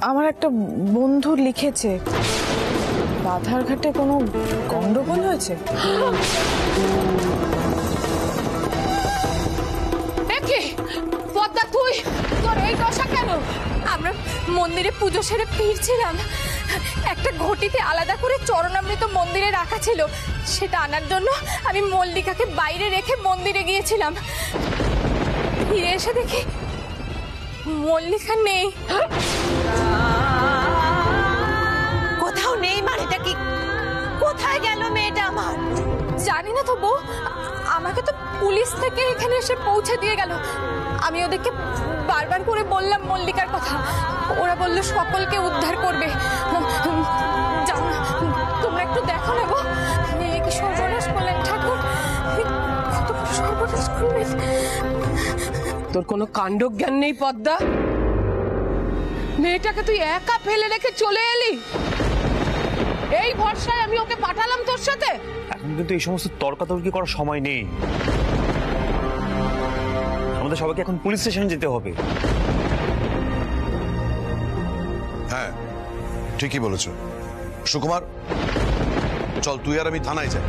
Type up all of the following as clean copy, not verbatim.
আমার একটা বন্ধু লিখেছে বাধারঘাটে কোনো গন্ডগোল হয়েছে। পদ্মা তুই তোর এই দশা কেন? আমরা মন্দিরে পুজো সেরে ফিরছিলাম, একটা ঘটিতে আলাদা করে চরণামৃত মন্দিরে রাখা ছিল, সেটা আনার জন্য আমি মল্লিকাকে বাইরে রেখে মন্দিরে গিয়েছিলাম। ফিরে এসে দেখি মল্লিকা নেই। কোথাও নেই মানেটা কি? কোথায় গেল মেয়েটা আমার? জানি না তো বউ, আমাকে তো পুলিশ থেকে এখানে এসে পৌঁছে দিয়ে গেল। আমি ওদেরকে বারবার করে বললাম মল্লিকার কথা, ওরা বললো সকলকে উদ্ধার করবে। যাও না, তোমরা একটু দেখো না গো, কি সর্বনাশ করলেন ঠাকুর, কত সর্বনাশ করলেন। তোর কোনো কাণ্ডজ্ঞান নেই পদ্মা? মেয়েটাকে তুই একা ফেলে রেখে চলে এলি, এই ভরসায় আমি ওকে পাঠালাম তোর সাথে। এখন কিন্তু এই সমস্ত তর্কাতর্কি করার সময় নেই, আমাদের সবাইকে এখন পুলিশ স্টেশনে যেতে হবে। হ্যাঁ ঠিকই বলেছো সুকুমার, চল তুই আর আমি থানায় যাই,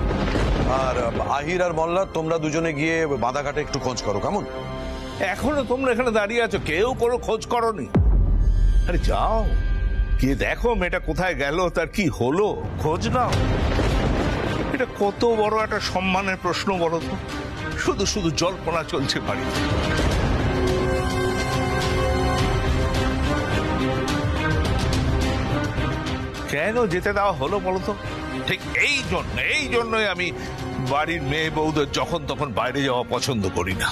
আর আহির আর মল্লার তোমরা দুজনে গিয়ে বাধাঘাটে একটু খোঁজ করো। কেমন? এখনো তোমরা এখানে দাঁড়িয়ে আছো, কেউ কোনো খোঁজ করনি? আরে যাও গিয়ে দেখো মেয়েটা কোথায় গেল, তার কি হলো, খোঁজ নাও। এটা কত বড় একটা সম্মানের প্রশ্ন বলো তো, শুধু শুধু জল্পনা চলছে বাড়িতে। কেন যেতে দেওয়া হলো বলো তো? ঠিক এই জন্যই আমি বাড়ির মেয়ে বউদের যখন তখন বাইরে যাওয়া পছন্দ করি না।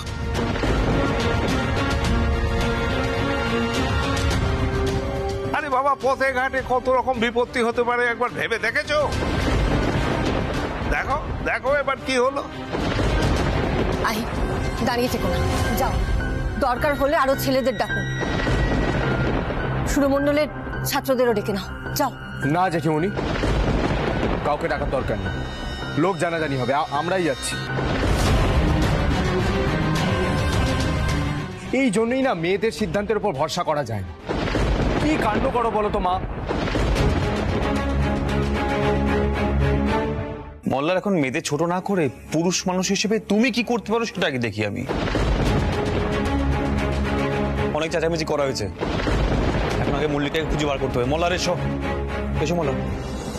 আরে বাবা, পথে ঘাটে কত রকম বিপত্তি হতে পারে, একবার ভেবে দেখেছো? দেখো দেখো এবার কি হলো। আই দাঁড়িয়ে থেকো না, যাও, দরকার হলে আরো ছেলেদের ডাকো, সুরমণ্ডলের ছাত্রদেরও ডেকে নাও, যাও। না জেঠিমণি, কাউকে ডাকার দরকার নেই, লোক জানাজানি হবে, আমরাই যাচ্ছি। এই জন্যই না মেয়েদের সিদ্ধান্তের উপর ভরসা করা যায় না। কি কাণ্ড করো বলো তো মা। মল্লার এখন মেয়েদের ছোট না করে পুরুষ মানুষ হিসেবে তুমি কি করতে পারো সেটা আগে দেখি আমি। অনেক চেঁচামেচি করা হয়েছে, এখন আগে মল্লিকাকে খুঁজে বার করতে হবে। মল্লার এসো, এসো মল্লা।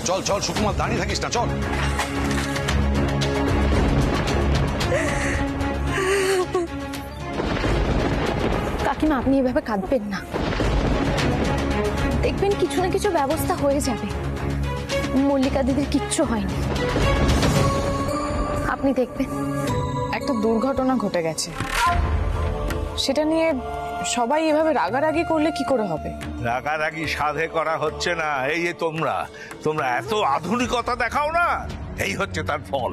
চল চল সুকুমার, দাঁড়িয়ে থাকিস না, চল। কাকিমা আপনি এভাবে কাঁদবেন না, দেখবেন কিছু না কিছু ব্যবস্থা হয়ে যাবে, মল্লিকা দিদির কিচ্ছু হয়নি, আপনি দেখবেন। একটা দুর্ঘটনা ঘটে গেছে, সেটা নিয়ে সবাই এভাবে রাগারাগি করলে কি করে হবে? রাগারাগি সাধে করা হচ্ছে না, এই যে তোমরা এত আধুনিকতা দেখাও না, এই হচ্ছে তার ফল।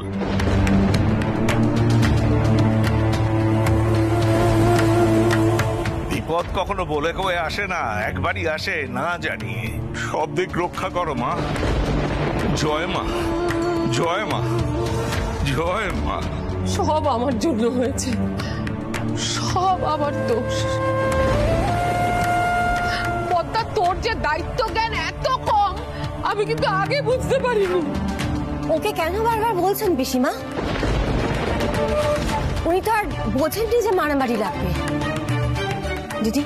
বিপদ কখনো বলে কয়ে আসে না, একবারই আসে না জানিয়ে। সব দিক রক্ষা করো মা। জয় মা, জয় মা, জয় মা। সব আমার জন্য হয়েছে, সব আমার দোষ। পদ্মা, তোর যে দায়িত্ব জ্ঞান এত কম আমি কিন্তু আগে বুঝতে পারিনি। ওকে কেন বারবার বলছেন পিসিমা? উনি তো আর বোঝেননি যে মারামারি লাগবে। দিদি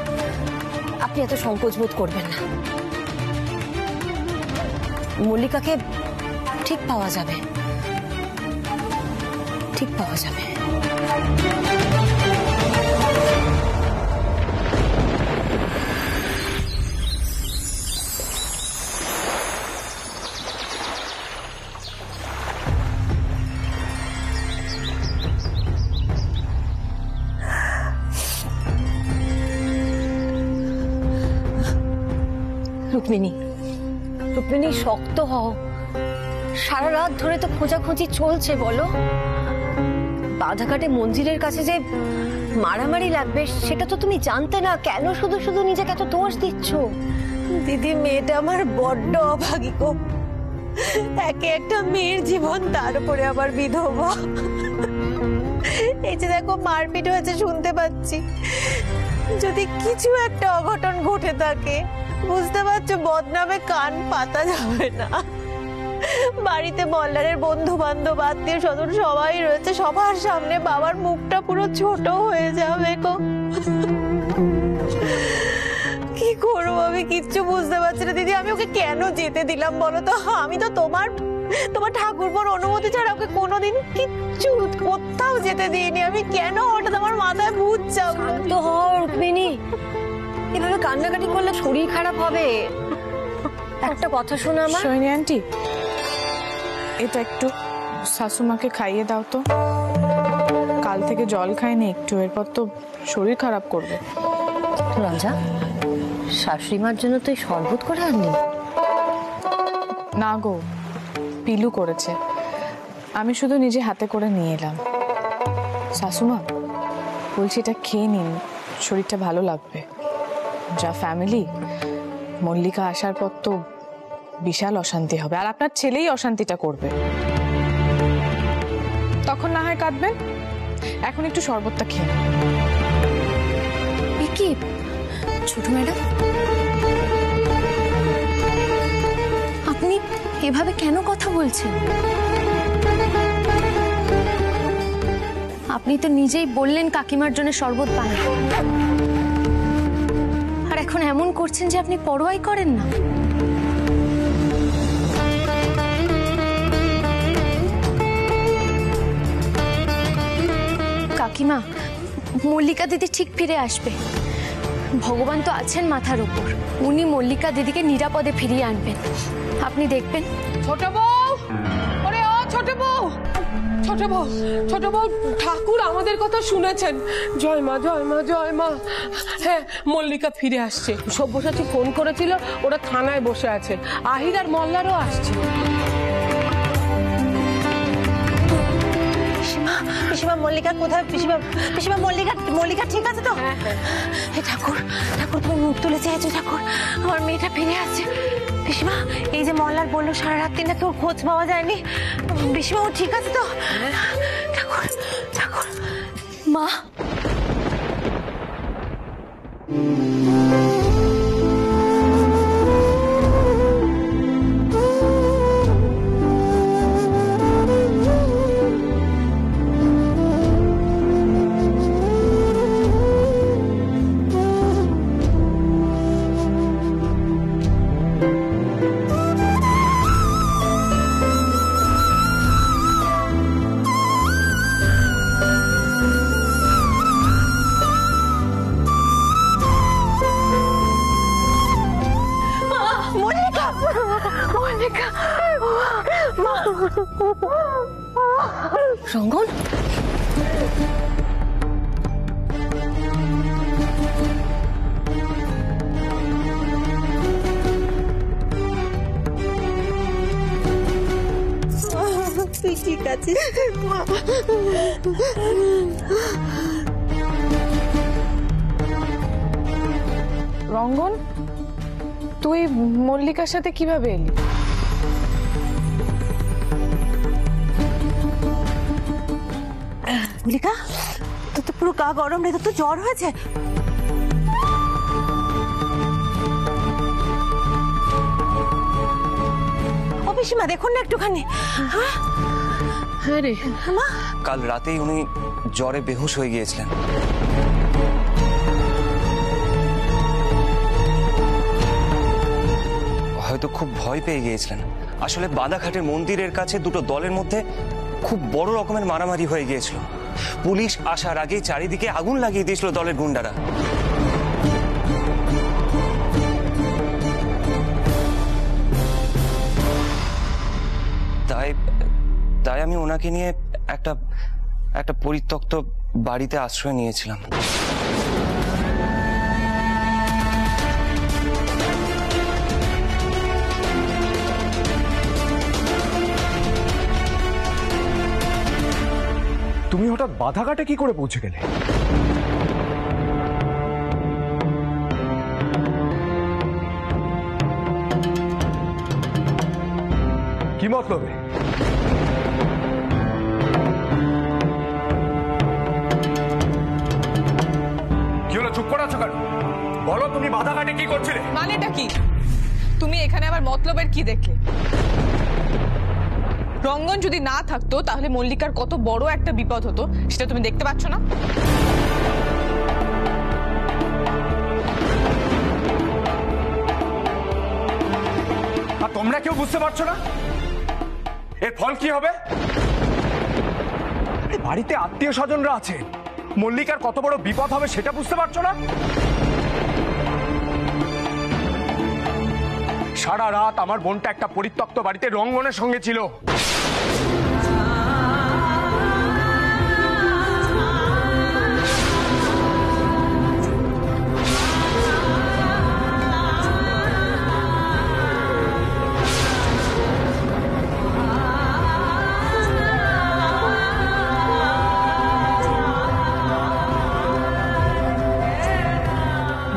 আপনি এত সংকোচ বোধ করবেন না, মল্লিকাকে ঠিক পাওয়া যাবে, ঠিক পাওয়া যাবে। রুক্মিণী, রুক্মিণী শক্ত হও, সারা রাত ধরে তো খোঁজাখুঁজি চলছে, বলো বাধাঘাটে মন্দিরের কাছে যে মারামারি লাগবে সেটা তো তুমি জানতে না, কেন শুধু শুধু নিজেকে এত দোষ দিচ্ছ? দিদি মেয়েটা আমার বড্ড অভাগী গো, একে একটা মেয়ের জীবন, তার উপরে আবার বিধবা। এই যে দেখো মারপিট হয়েছে শুনতে পাচ্ছি, যদি কিছু একটা অঘটন ঘটে থাকে বুঝতে পারছি বদনামে কান পাতা যাবে না। বাড়িতে মল্লারের বন্ধু বান্ধব আত্মীয় স্বজন সবাই রয়েছে, সবার সামনে বাবার মুখটা পুরো ছোট হয়ে যাবে গো। কি করবো আমি কিচ্ছু বুঝতে পারছি না দিদি। আমি ওকে কেন যেতে দিলাম বলো তো? আমি তো তোমার ঠাকুরপোর অনুমতি ছাড়া ওকে কোনোদিন কিচ্ছু কোথাও যেতে দিইনি। আমি কেন হঠাৎ আমার মাথায় ভূত চাপলো? তো হও রুক্মিণী, এভাবে কান্নাকাটি করলে শরীর খারাপ হবে। একটা কথা শোনো আমার। সোহিনী আন্টি, এটা একটু শাশুমাকে খাইয়ে দাও তো। কাল থেকে জল খায়নি একটু, এরপর তো শরীর খারাপ করবে। রাজা, শাশুড়ি মার জন্য তুই শরবত করে আনলি? না গো, পিলু করেছে, আমি শুধু নিজে হাতে করে নিয়ে এলাম। শাশুমা বলছি এটা খেয়ে নিন, শরীরটা ভালো লাগবে। যা ফ্যামিলি, মল্লিকা আসার পর তো বিশাল অশান্তি হবে, আর আপনার ছেলেই অশান্তিটা করবে। তখন না হয় কাঁদবেন, এখন একটু শরবতটা খেয়ে নিন। কি ছোট ম্যাডাম, আপনি এভাবে কেন কথা বলছেন? আপনি তো নিজেই বললেন কাকিমার জন্য শরবত বানান, আর এখন এমন করছেন যে আপনি পরোয়াই করেন না। কাকিমা, মল্লিকা দিদি ঠিক ফিরে আসবে। ভগবান তো আছেন মাথার উপর, উনি মল্লিকা দিদিকে নিরাপদে ফিরিয়ে আনবেন, আপনি দেখবেন। ছোট বউ, ওরে ও ছোট বউ, ছোট বউ, ছোট বউ, ঠাকুর আমাদের কথা শুনেছেন। জয় মা, জয় মা, জয় মা। হ্যাঁ, মল্লিকা ফিরে আসছে। সব্যসাচী ফোন করেছিল, ওরা থানায় বসে আছে। আহির আর মল্লারও আসছে। পিসিমা মল্লিকা কোথায়? পিসিমা মল্লিকা ঠিক আছে তো? হে ঠাকুর, ঠাকুর তুমি মুখ তুলে চেয়েছো ঠাকুর, আমার মেয়েটা ফিরে আসছে। পিসিমা, এই যে মল্লার বললো সারা রাত্রি নাকি ওর খোঁজ পাওয়া যায়নি, পিসিমা ও ঠিক আছে তো? ঠাকুর, ঠাকুর। মা, রঙ্গন, তুই ঠিক আছিস? রঙ্গন, তুই মল্লিকার সাথে কিভাবে এলি? মল্লিকা, তোর তো পুরো গা গরম রে, তোর তো জ্বর হয়েছে। ও পিসিমা দেখুন না একটুখানি। হ্যাঁ রে মা, কাল রাতেই উনি জ্বরে বেহুশ হয়ে গিয়েছিলেন। হয়তো খুব ভয় পেয়ে গিয়েছিলেন। আসলে বাদাঘাটের মন্দিরের কাছে দুটো দলের মধ্যে খুব বড় রকমের মারামারি হয়ে গিয়েছিল। পুলিশ আসার আগে চারিদিকে আগুন লাগিয়ে দিয়েছিল দলের গুন্ডারা। তাই আমি ওনাকে নিয়ে একটা পরিত্যক্ত বাড়িতে আশ্রয় নিয়েছিলাম। তুমি হঠাৎ বাধাঘাটে কি করে পৌঁছে গেলে? কি মতলবে? কি হলো, চুপ করে আছো কেন? বলো তুমি বাধাঘাটে কি করছিলে? মানেটা কি? তুমি এখানে আবার মতলবের কি দেখলে? রঙ্গন যদি না থাকতো তাহলে মল্লিকার কত বড় একটা বিপদ হতো সেটা তুমি দেখতে পাচ্ছ না? আর তোমরা কেউ বুঝতে পারছো না এর ফল কি হবে? বাড়িতে আত্মীয় স্বজনরা আছে, মল্লিকার কত বড় বিপদ হবে সেটা বুঝতে পারছো না? সারা রাত আমার বোনটা একটা পরিত্যক্ত বাড়িতে রঙ্গনের সঙ্গে ছিল।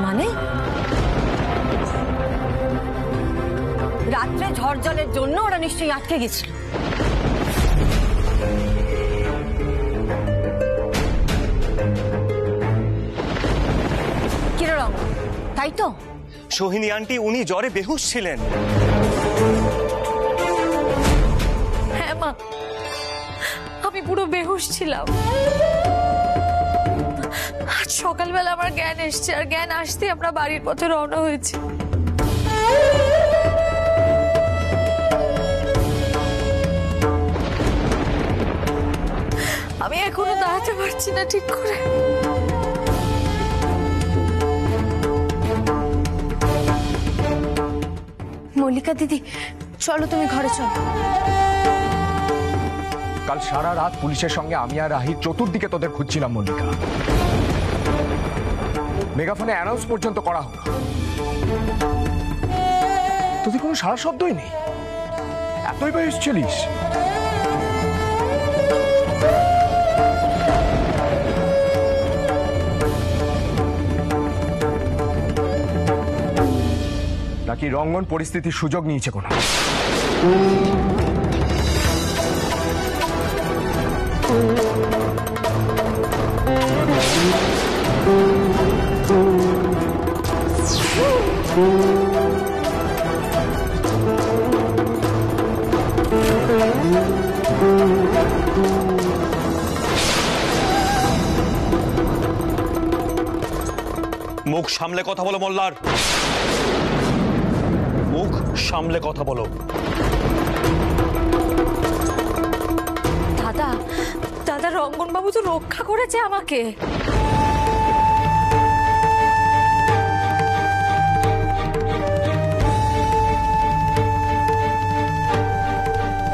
মানে রাত্রে ঝড় জলের জন্য ওরা নিশ্চয়ই আটকে গেছিল। কিরে রঙ, তাই তো? সোহিনী আন্টি উনি জ্বরে বেহুশ ছিলেন। হ্যাঁ মা, আমি পুরো বেহুশ ছিলাম। আজ সকালবেলা আমার জ্ঞান এসছে, আর জ্ঞান আসতে আমরা বাড়ির পথে রওনা হয়েছি। আমি এখনো দাঁড়াতে পারছি না ঠিক করে। মল্লিকা দিদি, চলো তুমি ঘরে চলো। কাল সারা রাত পুলিশের সঙ্গে আমি আর আহির চতুর্দিকে তোদের খুঁজছিলাম মল্লিকা। মেগাফোনে অ্যানাউন্স পর্যন্ত করা হলো, তোদের কোনো সারা শব্দই নেই। এতই বেশ ছিলিস? নাকি রঙ্গন পরিস্থিতির সুযোগ নিয়েছে কোনো? মুখ সামলে কথা বলো মোল্লার, মুখ সামলে কথা বলো। দাদা, দাদা রঙ্গন বাবু তো রক্ষা করেছে আমাকে।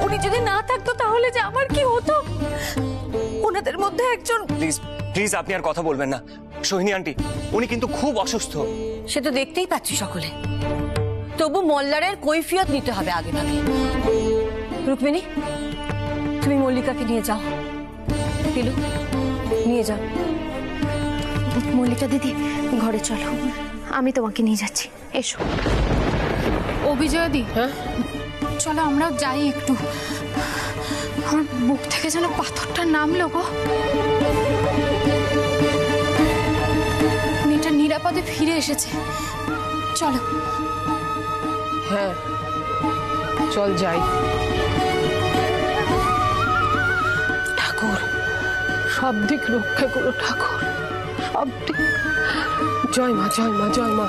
উনি যদি না থাকতো তাহলে যে আমার কি হতো? ওনাদের মধ্যে একজন। প্লিজ প্লিজ আপনি আর কথা বলবেন না। সোহিনী আন্টি উনি কিন্তু খুব অসুস্থ। সে তো দেখতেই পাচ্ছি সকলে, তবু মোল্লারের কৈফিয়ত নিতে হবে আগে ভাগে। রুক্মিণী, তুমি মল্লিকাকে নিয়ে যাও। পিলু, নিয়ে যাও। মল্লিকা দিদি, ঘরে চলো, আমি তোমাকে নিয়ে যাচ্ছি, এসো। ও বিজয়াদি, হ্যাঁ চলো আমরাও যাই একটু। আমার বুক থেকে যেন পাথরটা নামলো গো। মেয়েটা নিরাপদে ফিরে এসেছে, চলো। হ্যাঁ চল যাই। ঠাকুর সব দিক রক্ষা করো ঠাকুর, সব দিক। জয় মা, জয় মা, জয় মা।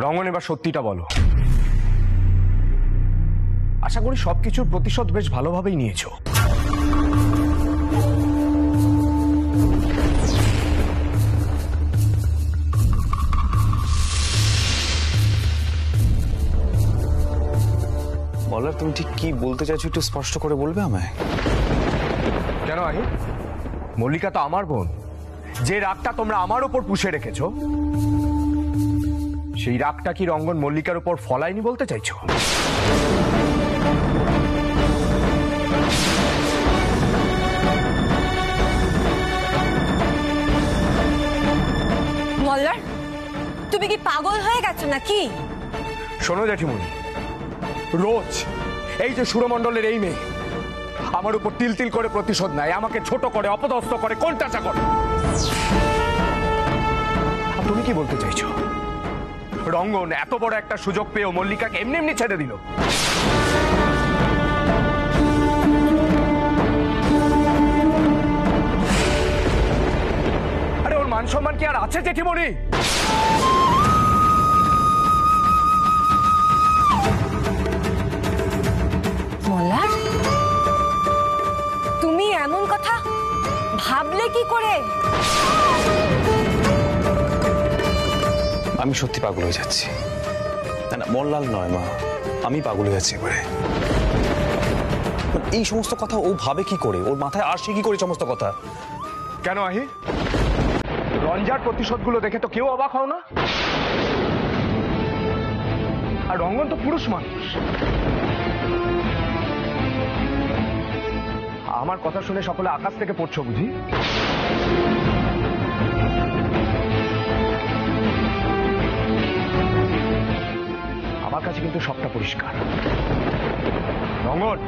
রঙ্গন, এবার সত্যিটা বলো। আশা করি সবকিছুর প্রতিশোধ বেশ ভালোভাবেই নিয়েছো। বলার তুমি ঠিক কি বলতে চাইছো একটু স্পষ্ট করে বলবে আমায়? কেন আহি? মল্লিকা তো আমার বোন। যে রাগটা তোমরা আমার উপর পুষে রেখেছো, সেই রাগটা কি রঙ্গন মল্লিকার উপর ফলায়নি বলতে চাইছো? মোল্লার, তুমি কি পাগল হয়ে গেছো নাকি? শোনো জেঠিমণি, রোজ এই যে সুরমণ্ডলের এই মেয়ে আমার উপর তিল তিল করে প্রতিশোধ নেয়, আমাকে ছোট করে, অপদস্থ করে, কোণঠাসা করে। আর তুমি কি বলতে চাইছো? রঙ্গন এত বড় একটা সুযোগ পেয়েও মল্লিকাকে এমনি এমনি ছেড়ে দিল? আরে ওর মান সম্মান কি আর আছে জেঠিমণি? মল্লার, তুমি এমন কথা ভাবলে কি করে? আমি সত্যি পাগল হয়ে যাচ্ছি। না না, মল্লাল নয় মা, আমি পাগল হয়ে যাচ্ছি এবারে। এই সমস্ত কথা ও ভাবে কি করে? ওর মাথায় আসে কি করে সমস্ত কথা? কেন আহি? রঞ্জার প্রতিশোধগুলো দেখে তো কেউ অবাক হও না? আর রঙ্গন তো পুরুষ মানুষ। আমার কথা শুনে সকলে আকাশ থেকে পড়ছো বুঝি? আমার কাছে কিন্তু সবটা পরিষ্কার। রঙ্গন,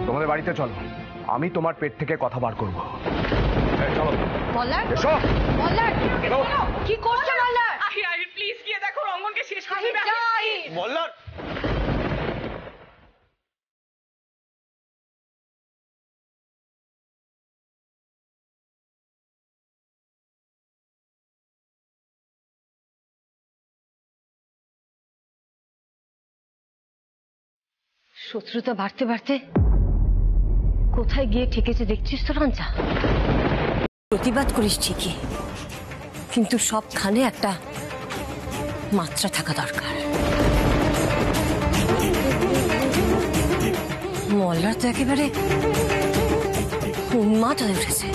তোমাদের বাড়িতে চলো, আমি তোমার পেট থেকে কথা বার করবো। চলো মল্লার, এসো। মল্লার, কি করছো মল্লার? প্লিজ গিয়ে দেখো রঙ্গনকে শেষ করে দেবে। মল্লার, শত্রুতা বাড়তে বাড়তে কোথায় গিয়ে ঠেকেছে দেখছিস তো রঞ্জা? প্রতিবাদ করিস ঠিকই, কিন্তু সবখানে একটা মাত্রা থাকা দরকার। মল্লার তো একেবারে উন্মাদ হয়ে উঠেছে,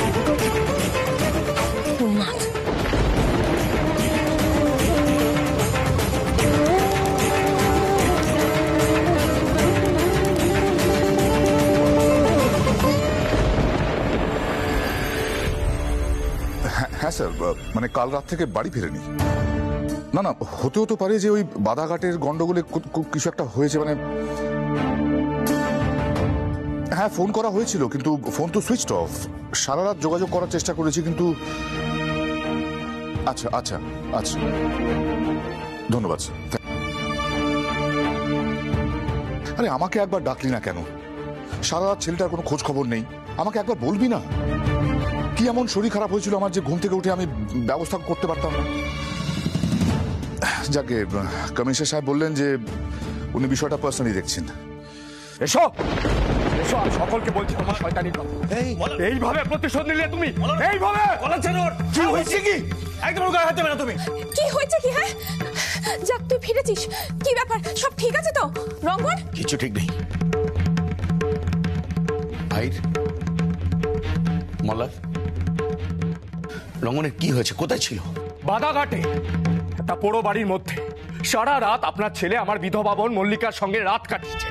উন্মাদ। হ্যাঁ স্যার, মানে কাল রাত থেকে বাড়ি ফেরেনি। না না, হতে পারে যে ওই বাধাঘাটের গন্ডগোলে কিছু একটা হয়েছে। মানে হ্যাঁ, ফোন করা হয়েছিল কিন্তু ফোন তো সুইচ অফ। সারা রাত যোগাযোগ করার চেষ্টা করেছি কিন্তু। আচ্ছা আচ্ছা আচ্ছা, ধন্যবাদ স্যার। আরে আমাকে একবার ডাকলি না কেন? সারা রাত ছেলেটার কোনো খোঁজ খবর নেই, আমাকে একবার বলবি না? কি এমন শরীর খারাপ হয়েছিল আমার যে ঘুম থেকে উঠে আমি ব্যবস্থা করতে পারতাম না? যাকে কমিশনার সাহেব বললেন যে উনি বিষয়টা পার্সোনালি দেখছেন। এসো এসো, আর সকলকে বলছি তোমার শয়তানির কথা। এইভাবে প্রতিশোধ নিলে তুমি? এইভাবে? কি হয়েছে কি? একদম গায়ে হাত দেবে না তুমি। কি হয়েছে কি? হ্যাঁ, যাক তুই ফিরেছিস, কি ব্যাপার? সব ঠিক আছে তো রঙ্গন? কিছু ঠিক নেই। আইর, মল্লার, রঙ্গনের কি হয়েছে? কোথায় ছিল? বাধাঘাটে একটা পোড়ো বাড়ির মধ্যে সারা রাত আপনার ছেলে আমার বিধবা বোন মল্লিকার সঙ্গে রাত কাটিয়েছে।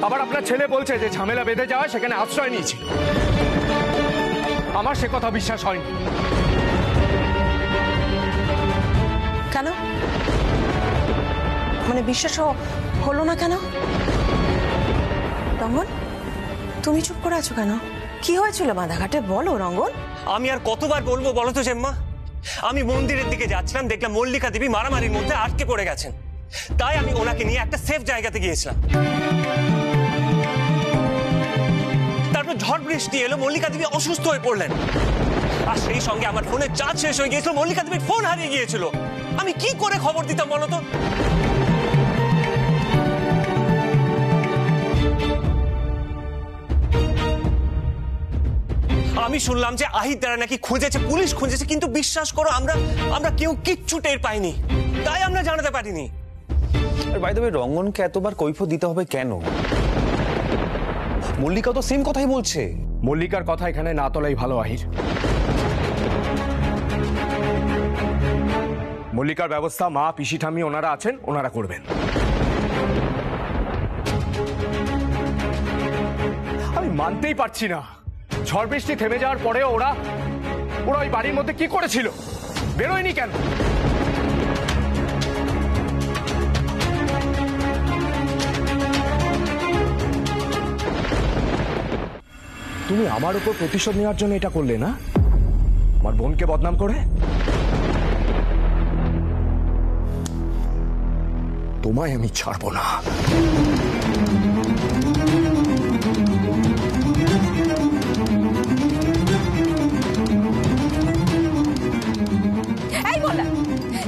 আবার আপনার ছেলে বলছে যে ঝামেলা বেঁধে যাওয়া সেখানে আশ্রয় নিয়েছিল। আমার সে কথা বিশ্বাস হয়নি। কেন? মানে বিশ্বাস হলো না কেন? রঙ্গন, তুমি চুপ করে আছো কেন? কি হয়েছিল বাধাঘাটে? বলো রঙ্গন। আমি আর কতবার বলবো বলো তো জেম্মা? আমি মন্দিরের দিকে যাচ্ছিলাম, দেখলাম মল্লিকা দেবী মারামারির মধ্যে আটকে পড়ে গেছেন। তাই আমি ওনাকে নিয়ে একটা সেফ জায়গাতে গিয়েছিলাম। তারপর ঝড় বৃষ্টি এলো, মল্লিকা দেবী অসুস্থ হয়ে পড়লেন। আর সেই সঙ্গে আমার ফোনে চার্জ শেষ হয়ে গিয়েছিল, মল্লিকা দেবীর ফোন হারিয়ে গিয়েছিল। আমি কি করে খবর দিতাম বলো তো? আমি শুনলাম যে আহির দ্বারা নাকি খুঁজেছে, পুলিশ খুঁজেছে, কিন্তু বিশ্বাস করো আমরা কেউ কিচ্ছু টের পাইনি, তাই আমরা জানাতে পারিনি। আর বাই দ্য ওয়ে, রঙ্গনকে এতবার কৈফিয়ত দিতে হবে কেন? মল্লিকা তো সেম কথাই বলছে। মল্লিকার কথা এখানে না তোলাই ভালো আহির। মল্লিকার ব্যবস্থা মা, পিসি, ঠাম্মি ওনারা আছেন, ওনারা করবেন। আমি মানতেই পারছি না, ঝড় বৃষ্টি থেমে যাওয়ার পরে ওরা ওরা ওই বাড়ির মধ্যে কি করেছিল? বেরোয়নি কেন? তুমি আমার উপর প্রতিশোধ নেওয়ার জন্য এটা করলে না? আমার বোনকে বদনাম করে? তোমায় আমি ছাড়বো না। এই বললা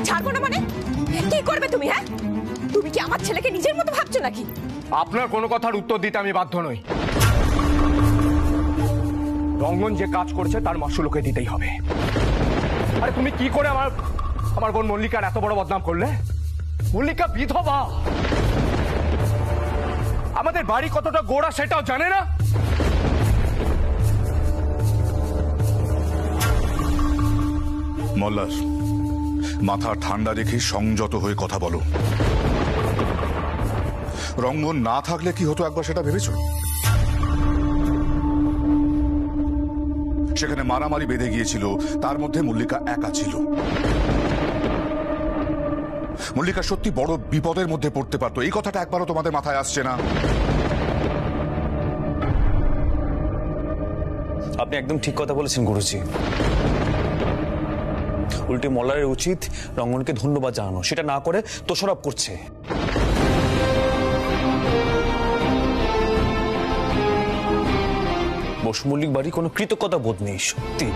ছাড়বো না মানে কি করবে তুমি? হ্যাঁ, তুমি কি আমার ছেলেকে নিজের মতো ভাবছো নাকি? আপনার কোনো কথার উত্তর দিতে আমি বাধ্য নই। রঙ্গন যে কাজ করেছে তার মাসুল ওকে দিতেই হবে। আরে তুমি কি করে আমার বোন মল্লিকার এত বড় বদনাম করলে? মল্লিকা বিধবা, আমাদের বাড়ি কতটা গোড়া সেটাও জানে না। মল্লার মাথা ঠান্ডা রেখে সংযত হয়ে কথা বলো। রঙ্গন না থাকলে কি হতো একবার সেটা ভেবেছো? সেখানে মারামারি বেঁধে গিয়েছিল, তার মধ্যে মল্লিকা একা ছিল। মল্লিকা সত্যি বড় বিপদের মধ্যে পড়তে পারতো, এই কথাটা একবারও তোমাদের মাথায় আসছে না? আপনি একদম ঠিক কথা বলেছেন গুরুজি। উল্টে মল্লারের উচিত রঙ্গনকে ধন্যবাদ জানানো, সেটা না করে দোষারোপ করছে। বসু মল্লিক বাড়ি কোনো কৃতজ্ঞতা বোধ নেই, সত্যি।